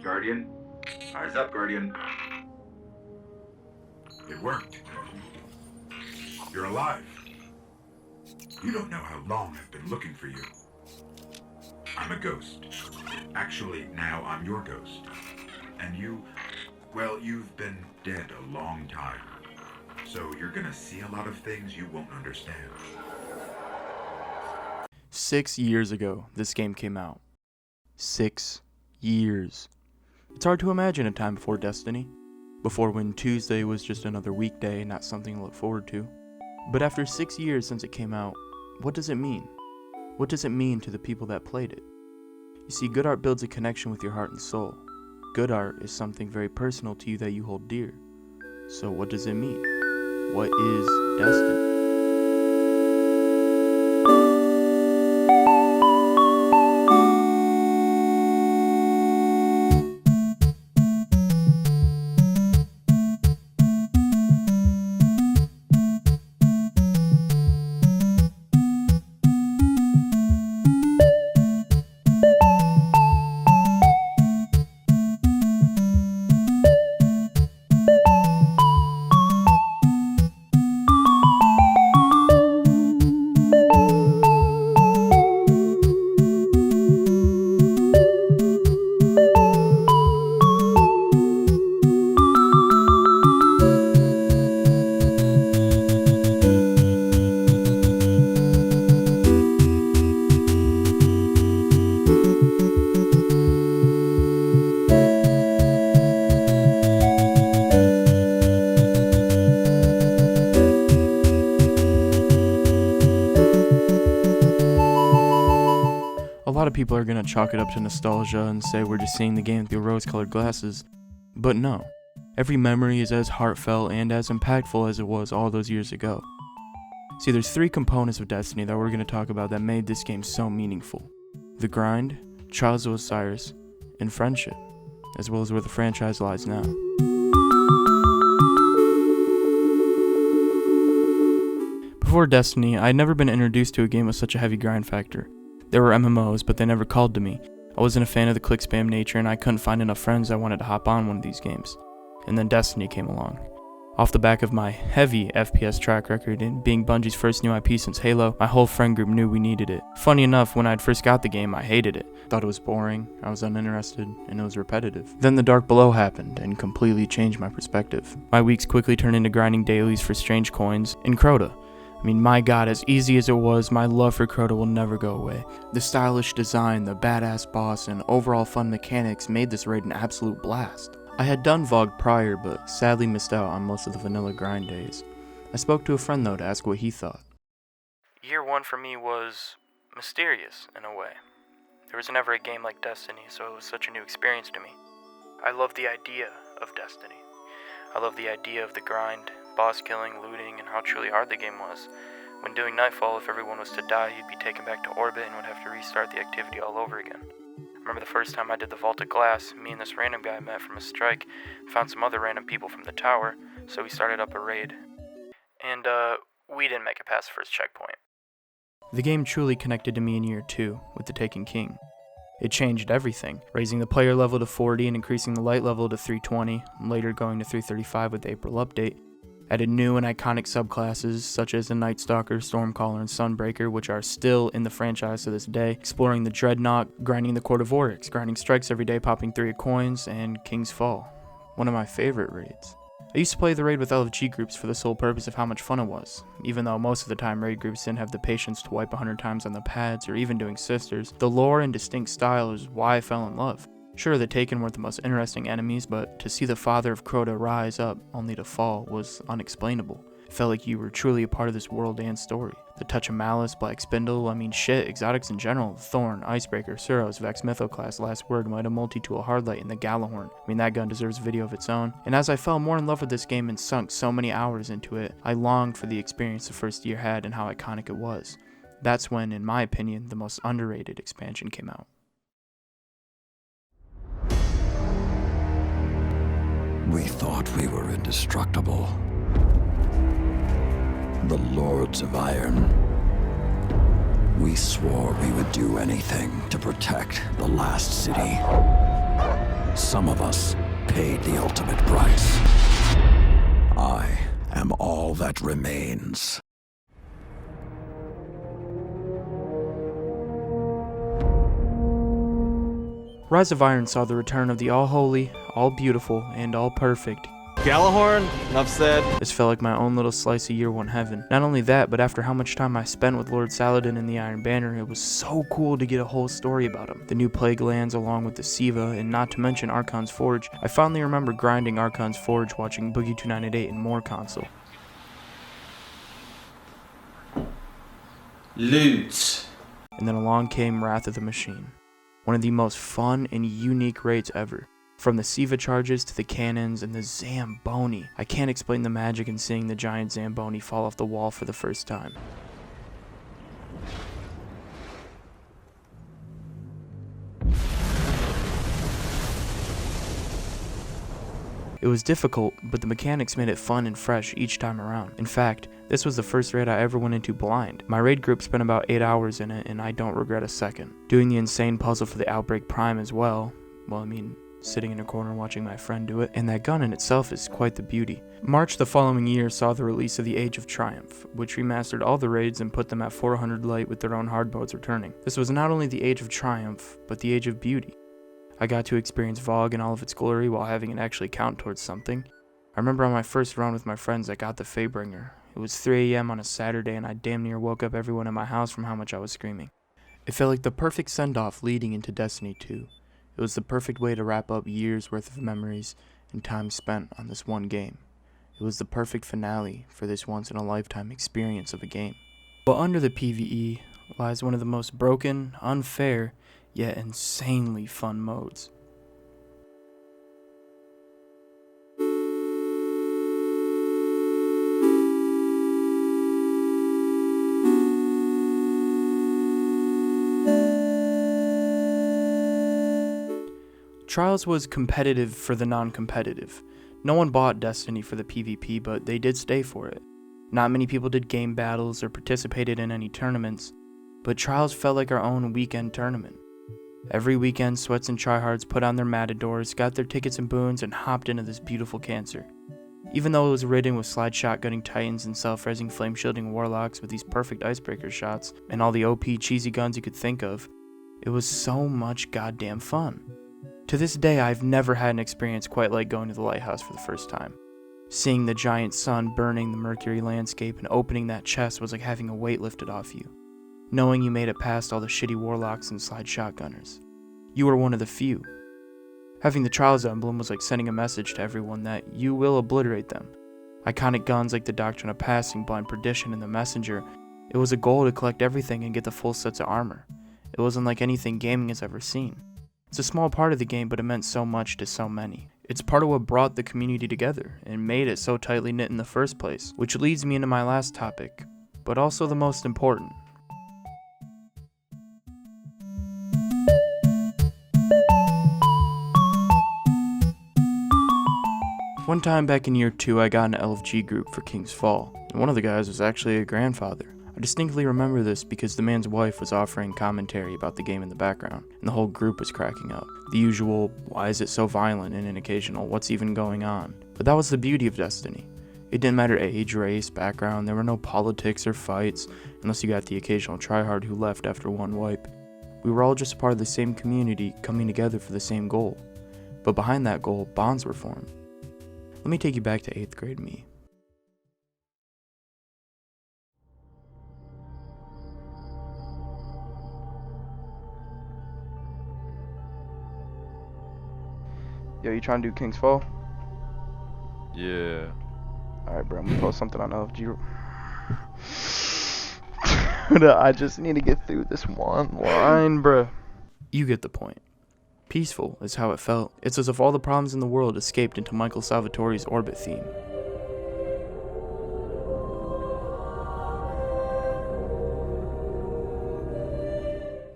Guardian? Eyes up, Guardian. It worked. You're alive. You don't know how long I've been looking for you. I'm a ghost. Actually, now I'm your ghost. And you, well, you've been dead a long time. So you're gonna see a lot of things you won't understand. 6 years ago, this game came out. 6 years. It's hard to imagine a time before Destiny. Before when Tuesday was just another weekday, not something to look forward to. But after 6 years since it came out, what does it mean? What does it mean to the people that played it? You see, good art builds a connection with your heart and soul. Good art is something very personal to you that you hold dear. So what does it mean? What is Destiny? A lot of people are going to chalk it up to nostalgia and say we're just seeing the game through rose-colored glasses. But no. Every memory is as heartfelt and as impactful as it was all those years ago. See, there's 3 components of Destiny that we're going to talk about that made this game so meaningful. The grind, Trials of Osiris, and friendship, as well as where the franchise lies now. Before Destiny, I had never been introduced to a game with such a heavy grind factor. There were MMOs, but they never called to me. I wasn't a fan of the click spam nature, and I couldn't find enough friends that wanted to hop on one of these games. And then Destiny came along. Off the back of my heavy FPS track record and being Bungie's first new IP since Halo, my whole friend group knew we needed it. Funny enough, when I'd first got the game, I hated it. Thought it was boring, I was uninterested, and it was repetitive. Then the Dark Below happened and completely changed my perspective. My weeks quickly turned into grinding dailies for strange coins and Crota. I mean, my god, as easy as it was, my love for Crota will never go away. The stylish design, the badass boss, and overall fun mechanics made this raid an absolute blast. I had done VOG prior, but sadly missed out on most of the vanilla grind days. I spoke to a friend though to ask what he thought. Year 1 for me was mysterious in a way. There was never a game like Destiny, so it was such a new experience to me. I loved the idea of Destiny. I loved the idea of the grind, boss killing, looting, and how truly hard the game was. When doing Nightfall, if everyone was to die, you'd be taken back to orbit and would have to restart the activity all over again. I remember the first time I did the Vaulted Glass, me and this random guy I met from a strike found some other random people from the tower, so we started up a raid. And, we didn't make it past the first checkpoint. The game truly connected to me in year 2, with the Taken King. It changed everything, raising the player level to 40 and increasing the light level to 320, and later going to 335 with the April update. Added new and iconic subclasses such as the Night Stalker, Stormcaller, and Sunbreaker, which are still in the franchise to this day, exploring the Dreadnought, grinding the Court of Oryx, grinding strikes every day, popping 3 coins, and King's Fall. One of my favorite raids. I used to play the raid with LFG groups for the sole purpose of how much fun it was. Even though most of the time raid groups didn't have the patience to wipe 100 times on the pads or even doing sisters, the lore and distinct style is why I fell in love. Sure, the Taken weren't the most interesting enemies, but to see the father of Crota rise up only to fall was unexplainable. It felt like you were truly a part of this world and story. The Touch of Malice, Black Spindle, I mean shit, exotics in general, Thorn, Icebreaker, Suros, Vex Mythoclast, Last Word, Might of Multi-Tool, Hardlight, and the Galahorn. I mean, that gun deserves a video of its own. And as I fell more in love with this game and sunk so many hours into it, I longed for the experience the first year had and how iconic it was. That's when, in my opinion, the most underrated expansion came out. We thought we were indestructible. The Lords of Iron. We swore we would do anything to protect the last city. Some of us paid the ultimate price. I am all that remains. Rise of Iron saw the return of the all-holy, all-beautiful, and all-perfect Galahorn, enough said. This felt like my own little slice of year one heaven. Not only that, but after how much time I spent with Lord Saladin and the Iron Banner, it was so cool to get a whole story about him. The new Plague Lands along with the Siva, and not to mention Archon's Forge. I fondly remember grinding Archon's Forge watching Boogie 2988 in MoreConsole. Loot. And then along came Wrath of the Machine. One of the most fun and unique raids ever. From the Siva charges to the cannons and the Zamboni. I can't explain the magic in seeing the giant Zamboni fall off the wall for the first time. It was difficult, but the mechanics made it fun and fresh each time around. In fact, this was the first raid I ever went into blind. My raid group spent about 8 hours in it, and I don't regret a second. Doing the insane puzzle for the Outbreak Prime as well, sitting in a corner watching my friend do it, and that gun in itself is quite the beauty. March the following year saw the release of the Age of Triumph, which remastered all the raids and put them at 400 light with their own hard modes returning. This was not only the Age of Triumph, but the Age of Beauty. I got to experience Vogue in all of its glory while having it actually count towards something. I remember on my first run with my friends I got the Faebringer. It was 3 AM on a Saturday and I damn near woke up everyone in my house from how much I was screaming. It felt like the perfect send-off leading into Destiny 2. It was the perfect way to wrap up years worth of memories and time spent on this one game. It was the perfect finale for this once-in-a-lifetime experience of a game. But under the PvE lies one of the most broken, unfair, yet insanely fun modes. Trials was competitive for the non-competitive. No one bought Destiny for the PvP, but they did stay for it. Not many people did game battles or participated in any tournaments, but Trials felt like our own weekend tournament. Every weekend, sweats and tryhards put on their matadors, got their tickets and boons, and hopped into this beautiful cancer. Even though it was ridden with slide shotgunning titans and self-resing flame shielding warlocks with these perfect icebreaker shots, and all the OP cheesy guns you could think of, it was so much goddamn fun. To this day, I've never had an experience quite like going to the lighthouse for the first time. Seeing the giant sun burning the Mercury landscape and opening that chest was like having a weight lifted off you. Knowing you made it past all the shitty warlocks and slide shotgunners. You were one of the few. Having the Trials emblem was like sending a message to everyone that you will obliterate them. Iconic guns like the Doctrine of Passing, Blind Perdition, and the Messenger, it was a goal to collect everything and get the full sets of armor. It wasn't like anything gaming has ever seen. It's a small part of the game, but it meant so much to so many. It's part of what brought the community together and made it so tightly knit in the first place, which leads me into my last topic, but also the most important. One time back in year 2, I got an LFG group for King's Fall, and one of the guys was actually a grandfather. I distinctly remember this because the man's wife was offering commentary about the game in the background, and the whole group was cracking up. The usual, why is it so violent, and an occasional, what's even going on? But that was the beauty of Destiny. It didn't matter age, race, background, there were no politics or fights, unless you got the occasional tryhard who left after one wipe. We were all just a part of the same community, coming together for the same goal. But behind that goal, bonds were formed. Let me take you back to 8th grade me. Yo, you trying to do King's Fall? Yeah. Alright, bro, I'm gonna post something on LFG. I just need to get through this one line, bro. You get the point. Peaceful is how it felt. It's as if all the problems in the world escaped into Michael Salvatore's Orbit theme.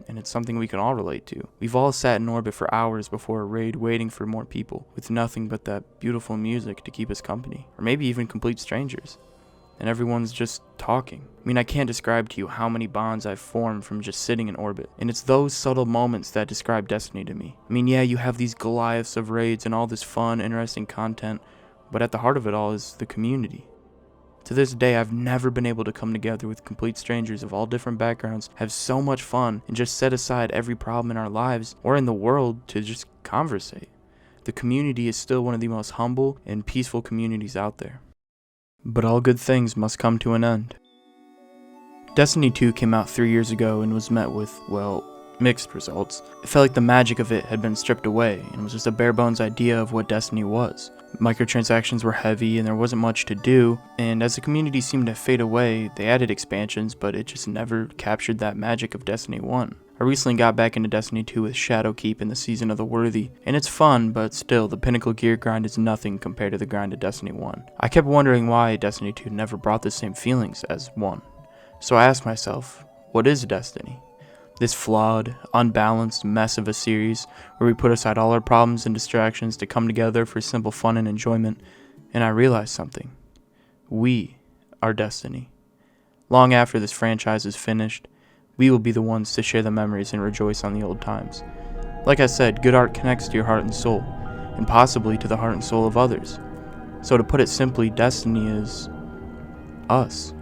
And it's something we can all relate to. We've all sat in orbit for hours before a raid waiting for more people, with nothing but that beautiful music to keep us company, or maybe even complete strangers. and everyone's just talking. I mean, I can't describe to you how many bonds I've formed from just sitting in orbit, and it's those subtle moments that describe Destiny to me. I mean, yeah, you have these Goliaths of raids and all this fun, interesting content, but at the heart of it all is the community. To this day, I've never been able to come together with complete strangers of all different backgrounds, have so much fun, and just set aside every problem in our lives or in the world to just conversate. The community is still one of the most humble and peaceful communities out there. But all good things must come to an end. Destiny 2 came out 3 years ago and was met with, well, mixed results. It felt like the magic of it had been stripped away and was just a bare bones idea of what Destiny was. Microtransactions were heavy and there wasn't much to do, and as the community seemed to fade away, they added expansions, but it just never captured that magic of Destiny 1. I recently got back into Destiny 2 with Shadowkeep in the Season of the Worthy, and it's fun, but still, the pinnacle gear grind is nothing compared to the grind of Destiny 1. I kept wondering why Destiny 2 never brought the same feelings as 1. So I asked myself, what is Destiny? This flawed, unbalanced mess of a series where we put aside all our problems and distractions to come together for simple fun and enjoyment, and I realized something. We are Destiny. Long after this franchise is finished, we will be the ones to share the memories and rejoice on the old times. Like I said, good art connects to your heart and soul, and possibly to the heart and soul of others. So to put it simply, Destiny is us.